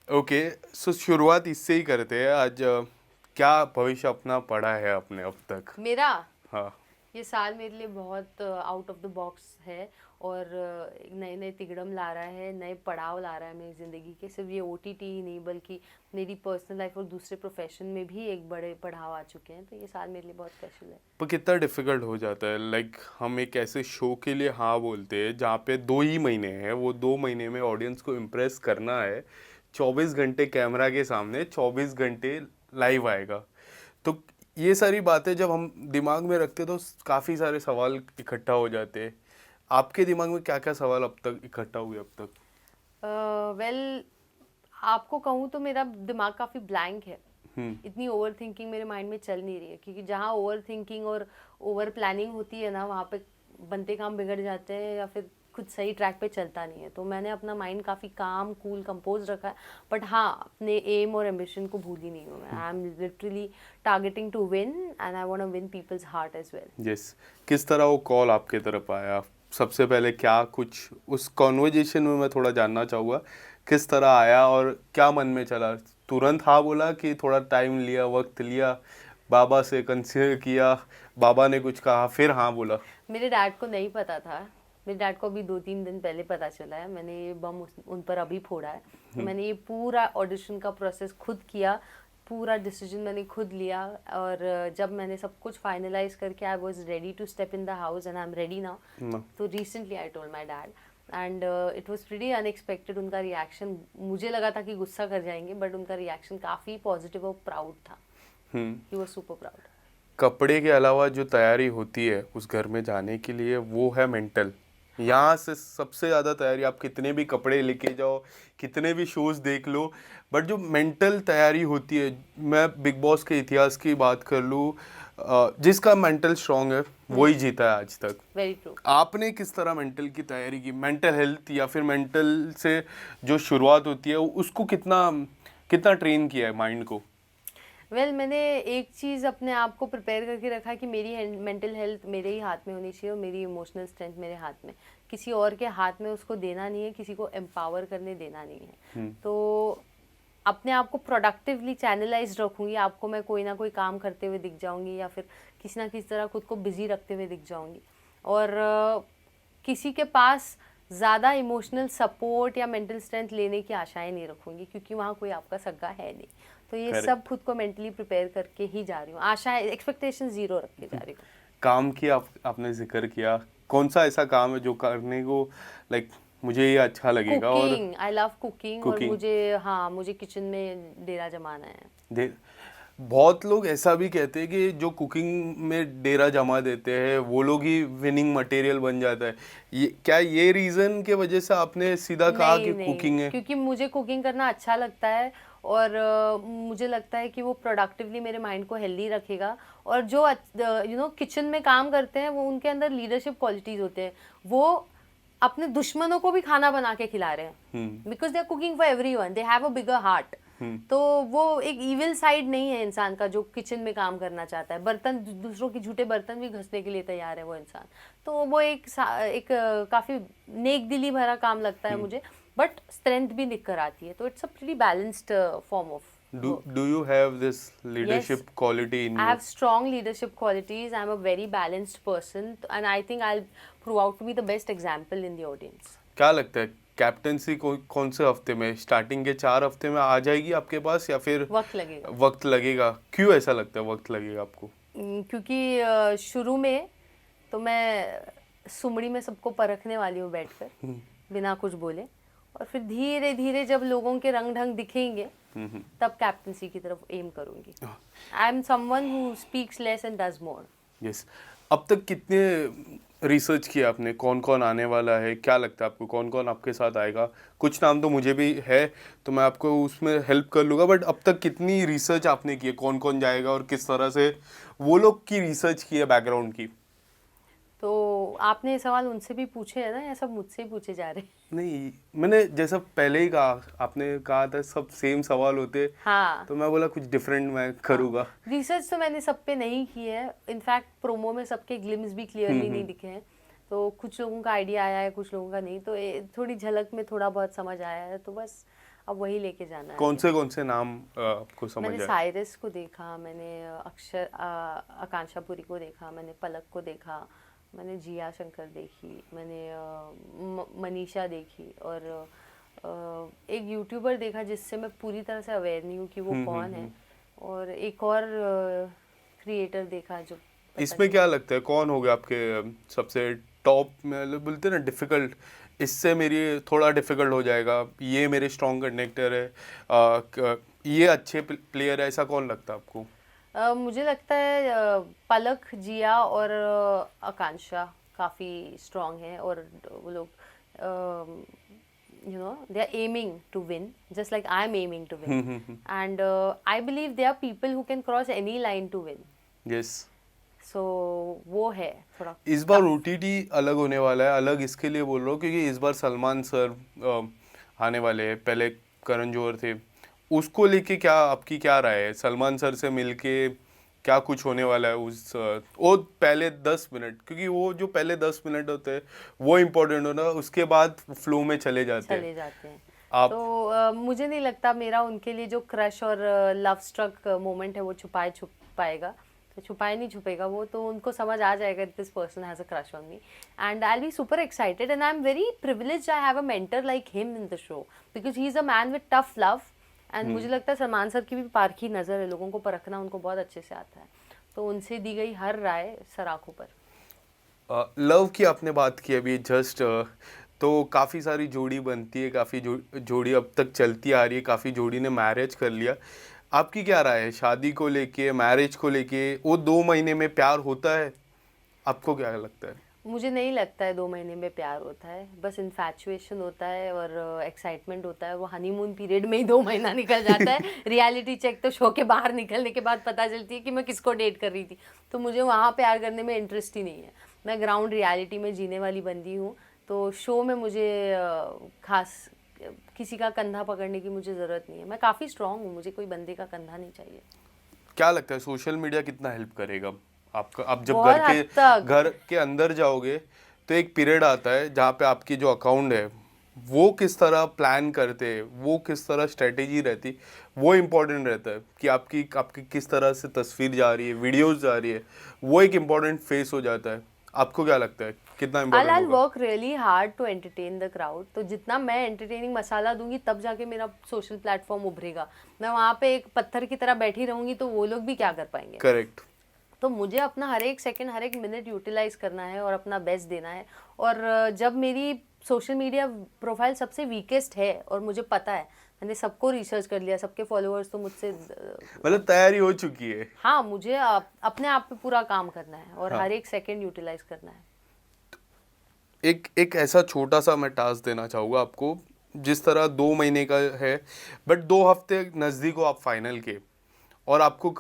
Okay, सो शुरुआत इससे ही करते हैं आज। क्या भविष्य अपना पढ़ा है आपने अब तक? मेरा हाँ। ये साल मेरे लिए बहुत आउट ऑफ द बॉक्स है और नए नए तिगड़म ला रहा है, नए पड़ाव ला रहा है मेरी ज़िंदगी के। सिर्फ ये ओटीटी ही नहीं बल्कि मेरी पर्सनल लाइफ और दूसरे प्रोफेशन में भी एक बड़े पड़ाव आ चुके हैं, तो ये साल मेरे लिए बहुत स्पेशल है। पर कितना डिफिकल्ट हो जाता है, लाइक हम एक ऐसे शो के लिए हाँ बोलते हैं जहाँ पे 2 ही महीने हैं, वो 2 महीने में ऑडियंस को इम्प्रेस करना है। 24 घंटे कैमरा के सामने, 24 घंटे लाइव आएगा। तो ये सारी बातें जब हम दिमाग में रखते हैं तो काफ़ी सारे सवाल इकट्ठा हो जाते हैं। आपके दिमाग में क्या क्या सवाल अब तक इकट्ठा हुए अब तक? वेल, आपको कहूँ तो मेरा दिमाग काफ़ी ब्लैंक है। हम्म। इतनी ओवर थिंकिंग मेरे माइंड में चल नहीं रही है, क्योंकि जहाँ ओवर थिंकिंग और ओवर प्लानिंग होती है ना, वहाँ पे बनते काम बिगड़ जाते हैं या फिर कुछ सही ट्रैक पे चलता नहीं है। तो मैंने अपना माइंड काफ़ी काम कूल कंपोज रखा है। बट हाँ, अपने एम और एम्बिशन को भूली नहीं हूँ मैं। I am literally targeting to win and I want to win people's heart as well. Yes. किस तरह वो कॉल आपके तरफ आया? सबसे पहले क्या कुछ उस कॉन्वर्जेशन में मैं थोड़ा जानना चाहूँगा, किस तरह आया और क्या मन में चला? तुरंत हाँ बोला कि थोड़ा टाइम लिया, वक्त लिया, बाबा से कंसिडर किया, बाबा ने कुछ कहा फिर हाँ बोला? मेरे डैड को नहीं पता था। मेरे डैड को अभी 2-3 दिन पहले पता चला है। मैंने ये बम उन पर अभी फोड़ा है। तो मैंने ये पूरा ऑडिशन का प्रोसेस खुद किया, पूरा डिसीजन मैंने खुद लिया। और जब मैंने सब कुछ फाइनलाइज करके I was ready to step in the house and I am ready now. न- तो recently I told my dad and it was pretty unexpected. उनका रिएक्शन, मुझे लगा था कि गुस्सा कर जाएंगे, बट उनका रिएक्शन काफ़ी पॉजिटिव और प्राउड था। Hmm. He was super proud. कपड़े के अलावा जो तैयारी होती है उस घर में जाने के लिए, वो है मेंटल। यहाँ से सबसे ज़्यादा तैयारी, आप कितने भी कपड़े लेके जाओ, कितने भी शोज़ देख लो, बट जो मेंटल तैयारी होती है, मैं बिग बॉस के इतिहास की बात कर लूँ, जिसका मेंटल स्ट्रांग है वही जीता है आज तक। Very true. आपने किस तरह मेंटल की तैयारी की? मेंटल हेल्थ या फिर मेंटल से जो शुरुआत होती है उसको कितना कितना ट्रेन किया है माइंड को? मैंने एक चीज़ अपने आप को प्रिपेयर करके रखा है कि मेरी मेंटल हेल्थ मेरे ही हाथ में होनी चाहिए और मेरी इमोशनल स्ट्रेंथ मेरे हाथ में। किसी और के हाथ में उसको देना नहीं है, किसी को एम्पावर करने देना नहीं है। तो अपने आप को प्रोडक्टिवली चैनलाइज रखूँगी। आपको मैं कोई ना कोई काम करते हुए दिख जाऊँगी या फिर किसी ना किसी तरह खुद को बिजी रखते हुए दिख जाऊँगी। और किसी के पास ज़्यादा इमोशनल सपोर्ट या मेंटल स्ट्रेंथ लेने की आशाएं नहीं रखूँगी, क्योंकि वहाँ कोई आपका सगा है नहीं। तो ये सब करेक्ट। खुद को मेंटली प्रिपेयर करके ही जा रही हूँ। आशाएं, एक्सपेक्टेशन ज़ीरो रख के जा रही हूँ। काम की आपने जिक्र किया, कौन सा ऐसा काम है जो करने को, लाइक मुझे ये अच्छा लगेगा? और कुकिंग, आई लव कुकिंग। और कुकिंग। मुझे किचन में डेरा जमाना है। दे बहुत लोग ऐसा भी कहते हैं कि जो कुकिंग में डेरा जमा देते हैं वो लोग ही विनिंग मटेरियल बन जाता है। ये क्या, ये रीज़न के वजह से आपने सीधा कहा नहीं कि नहीं, कुकिंग है? क्योंकि मुझे कुकिंग करना अच्छा लगता है और मुझे लगता है कि वो प्रोडक्टिवली मेरे माइंड को हेल्दी रखेगा। और जो किचन में काम करते हैं, वो उनके अंदर लीडरशिप क्वालिटीज होते हैं। वो अपने दुश्मनों को भी खाना बना के खिला रहे हैं, because they are cooking for everyone, they have a bigger heart. तो वो एक इविल साइड नहीं है इंसान का जो किचन में काम करना चाहता है। बर्तन, दूसरों के झूठे बर्तन भी घसने के लिए तैयार है वो इंसान। तो वो काफ़ी नेक दिली भरा काम लगता है मुझे, बट स्ट्रेंथ भी निकल आती है। तो it's a pretty balanced form of work. Do you have this Yes, leadership quality in I you? have strong leadership qualities. I'm a very balanced person, and I think I'll prove out to be the best example in the audience. क्या लगता है, captaincy कौन से हफ्ते में, starting के 4 हफ्ते में आ जाएगी आपके पास या फिर वक्त लगेगा। वक्त लगेगा? क्यों ऐसा लगता है वक्त लगेगा आपको? क्योंकि शुरू में तो मैं सुमड़ी में सबको परखने वाली हूँ बैठकर, बिना कुछ बोले। और फिर धीरे धीरे जब लोगों के रंग ढंग दिखेंगे, तब कैप्टनसी की तरफ एम करूँगी। I am someone who speaks less and does more. Yes. अब तक कितने रिसर्च किया आपने, कौन कौन आने वाला है? क्या लगता है आपको कौन कौन आपके साथ आएगा? कुछ नाम तो मुझे भी है, तो मैं आपको उसमें हेल्प कर लूँगा, बट अब तक कितनी रिसर्च आपने की है, कौन कौन जाएगा और किस तरह से वो लोग की रिसर्च की है बैकग्राउंड की? तो आपने ये सवाल उनसे भी पूछे है ना, या सब मुझसे ही पूछे जा रहे हैं? नहीं, मैंने जैसा पहले ही कहा, आपने कहा था सब सेम सवाल होते, हाँ तो मैं बोला कुछ डिफरेंट मैं हाँ, करूँगा। रिसर्च तो मैंने सब पे नहीं की है। इनफैक्ट प्रोमो में सबके ग्लिम्स भी क्लियरली नहीं दिखे हैं। तो कुछ लोगों का आइडिया आया है, कुछ लोगों का नहीं। तो थोड़ी झलक में थोड़ा बहुत समझ आया है। तो बस अब वही लेके जाना है। कौन से नाम आपको समझ मैंने आए? साइरस को देखा, मैंने आकांक्षा पुरी को देखा, मैंने पलक को देखा, मैंने जिया शंकर देखी, मैंने मनीषा देखी, और एक यूट्यूबर देखा जिससे मैं पूरी तरह से अवेयर नहीं हूँ कि वो कौन है, और एक और क्रिएटर देखा जो इसमें क्या लगता है कौन हो गया आपके सबसे टॉप में, मतलब बोलते हैं ना डिफिकल्ट, इससे मेरी थोड़ा डिफिकल्ट हो जाएगा, ये मेरे स्ट्रॉन्ग कंडक्टर है, ये अच्छे प्लेयर है, ऐसा कौन लगता है आपको? मुझे लगता है पलक, जिया और आकांक्षा काफ़ी स्ट्रॉन्ग हैं, और वो लोग you know they are aiming to win just like I am aiming to win, and I believe there are people who can cross any line to win. Yes. So वो है थोड़ा इस बार ओटीटी अलग होने वाला है, अलग इसके लिए बोल रहा हूँ क्योंकि इस बार सलमान सर आने वाले हैं, पहले करण जौहर थे, उसको लेके क्या आपकी क्या राय है? सलमान सर से मिलके क्या कुछ होने वाला है उस वो पहले 10 मिनट, क्योंकि वो जो पहले 10 मिनट होते हैं वो इम्पोर्टेंट होना, उसके बाद फ्लो में चले जाते हैं आप। तो मुझे नहीं लगता मेरा उनके लिए जो क्रश और लव स्ट्रक मोमेंट है वो छुप पाएगा, तो छुपाए नहीं छुपेगा वो, तो उनको समझ आ जाएगा this person has a crush on me, and I will be super excited, and I am very privileged I have a mentor like him in the show, because he is a man with tough love, and मुझे लगता है Salman sir की भी पारखी नज़र है, लोगों को परखना उनको बहुत अच्छे से आता है, तो उनसे दी गई हर राय सराखों पर। लव की आपने बात की अभी जस्ट, तो काफ़ी सारी जोड़ी बनती है, काफ़ी जोड़ी अब तक चलती आ रही है, काफ़ी जोड़ी ने मैरिज कर लिया, आपकी क्या राय है शादी को लेके, मैरिज को लेके? वो 2 महीने में प्यार होता है, आपको क्या लगता है? मुझे नहीं लगता है 2 महीने में प्यार होता है, बस इन्फैचुएशन होता है और एक्साइटमेंट होता है, वो हनीमून पीरियड में ही 2 महीना निकल जाता है। रियलिटी चेक तो शो के बाहर निकलने के बाद पता चलती है कि मैं किसको डेट कर रही थी, तो मुझे वहाँ प्यार करने में इंटरेस्ट ही नहीं है, मैं ग्राउंड रियलिटी में जीने वाली बंदी हूँ, तो शो में मुझे खास किसी का कंधा पकड़ने की मुझे ज़रूरत नहीं है, मैं काफ़ी स्ट्रांग हूँ, मुझे कोई बंदे का कंधा नहीं चाहिए। क्या लगता है सोशल मीडिया कितना हेल्प करेगा आपका? आप जब बहुत हद तक। घर के अंदर जाओगे तो एक पीरियड आता है जहाँ पे आपकी जो अकाउंट है वो किस तरह प्लान करते हैं, वो किस तरह स्ट्रेटेजी रहती, वो इम्पोर्टेंट रहता है कि आपकी आपकी किस तरह से तस्वीर जा रही है, वीडियोस जा रही है, वो एक इम्पोर्टेंट फेस हो जाता है। आपको क्या लगता है कितना इम्पोर्टेंट I'll होगा? work really hard to entertain the crowd, तो जितना मैं एंटरटेनिंग मसाला दूंगी तब जाके मेरा सोशल प्लेटफॉर्म उभरेगा, मैं वहाँ पे एक पत्थर की तरह बैठी रहूंगी तो वो लोग भी क्या कर पाएंगे। करेक्ट। तो मुझे अपना हर एक सेकंड हर एक मिनट यूटिलाइज करना है और अपना बेस्ट देना है, और जब मेरी सोशल मीडिया प्रोफाइल सबसे वीकेस्ट है और मुझे पता है, मैंने सबको रिसर्च कर लिया, सबके फॉलोअर्स तो मुझसे मतलब तैयारी हो चुकी है। हाँ, मुझे अपने आप पे पूरा काम करना है और हर एक सेकंड यूटिलाइज करना है। एक ऐसा छोटा सा मैं टास्क देना चाहूँगा आपको, जिस तरह 2 महीने का है बट 2 हफ्ते नज़दीक हो आप फाइनल के, और आपको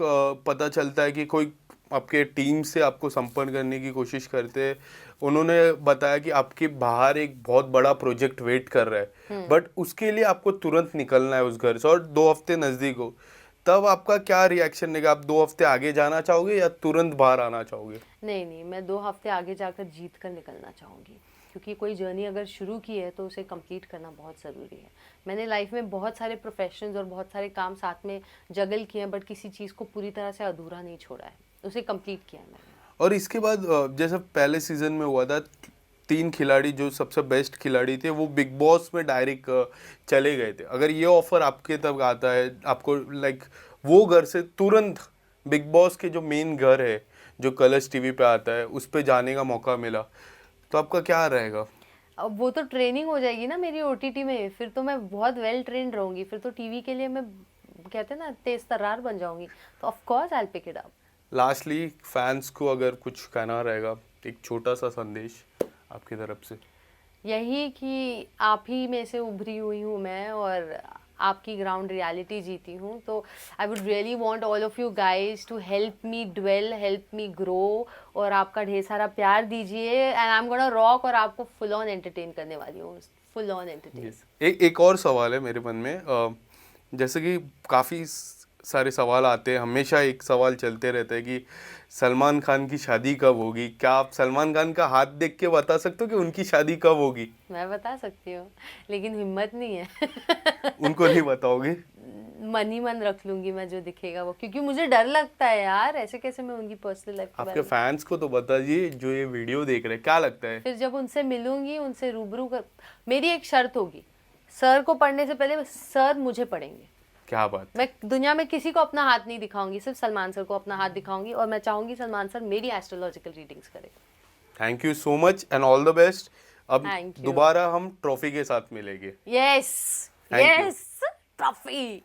पता चलता है कि कोई आपके टीम से आपको संपर्क करने की कोशिश करते हैं, उन्होंने बताया कि आपके बाहर एक बहुत बड़ा प्रोजेक्ट वेट कर रहा है, बट उसके लिए आपको तुरंत निकलना है उस घर से और 2 हफ्ते नज़दीक हो, तब आपका क्या रिएक्शन रहेगा? आप 2 हफ्ते आगे जाना चाहोगे या तुरंत बाहर आना चाहोगे? नहीं, मैं 2 हफ्ते आगे जाकर जीत कर निकलना चाहूँगी, क्योंकि कोई जर्नी अगर शुरू की है तो उसे कंप्लीट करना बहुत ज़रूरी है। मैंने लाइफ में बहुत सारे प्रोफेशंस और बहुत सारे काम साथ में जगल किए हैं, बट किसी चीज़ को पूरी तरह से अधूरा नहीं छोड़ा है, उसे कंप्लीट किया है मैंने। और इसके बाद जैसे पहले सीजन में हुआ था, 3 खिलाड़ी जो सबसे बेस्ट खिलाड़ी थे वो बिग बॉस में डायरेक्ट चले गए थे, अगर ये ऑफर आपके तक आता है, आपको लाइक वो घर से तुरंत बिग बॉस के जो मेन घर है जो कलर्स टीवी पे आता है उस पे जाने का मौका मिला, तो आपका क्या रहेगा? अब वो तो ट्रेनिंग हो जाएगी ना मेरी ओटीटी में, फिर तो मैं बहुत वेल ट्रेंड रहूँगी, फिर तो टीवी के लिए मैं कहते हैं ना तेज तर्रार बन जाऊँगी, तो of course I will pick it up. Lastly fans को अगर कुछ कहना रहेगा, एक छोटा सा संदेश आपकी तरफ से। यही कि आप ही में से उभरी हुई हूँ मैं और आपकी ग्राउंड रियलिटी जीती हूँ, तो I would really want all of you guys to help me dwell, help me grow, और आपका ढेर सारा प्यार दीजिए, and I am gonna rock, और आपको फुल ऑन एंटरटेन करने वाली हूँ, फुल ऑन एंटरटेन। एक और सवाल है मेरे मन में, जैसे कि काफ़ी सारे सवाल आते हैं, हमेशा एक सवाल चलते रहता है कि सलमान खान की शादी कब होगी। क्या आप सलमान खान का हाथ देख के बता सकते हो कि उनकी शादी कब होगी? मैं बता सकती हूँ, लेकिन हिम्मत नहीं है। उनको नहीं बताओगे? मन ही मन रख लूंगी मैं, जो दिखेगा वो, क्योंकि मुझे डर लगता है यार, ऐसे कैसे मैं उनकी पर्सनल लाइफ के बारे आपके में। फैंस को तो बताइए जो ये वीडियो देख रहे हैं, क्या लगता है? फिर जब उनसे मिलूंगी, उनसे रूबरू कर, मेरी एक शर्त होगी, सर को पढ़ने से पहले सर मुझे पढ़ेंगे। क्या बात। मैं दुनिया में किसी को अपना हाथ नहीं दिखाऊंगी, सिर्फ सलमान सर को अपना हाथ दिखाऊंगी, और मैं चाहूंगी सलमान सर मेरी एस्ट्रोलॉजिकल रीडिंग्स करें। Thank you so much and all the best. अब Thank you. दोबारा हम ट्रॉफी के साथ मिलेंगे। Yes Thank you. Yes, trophy.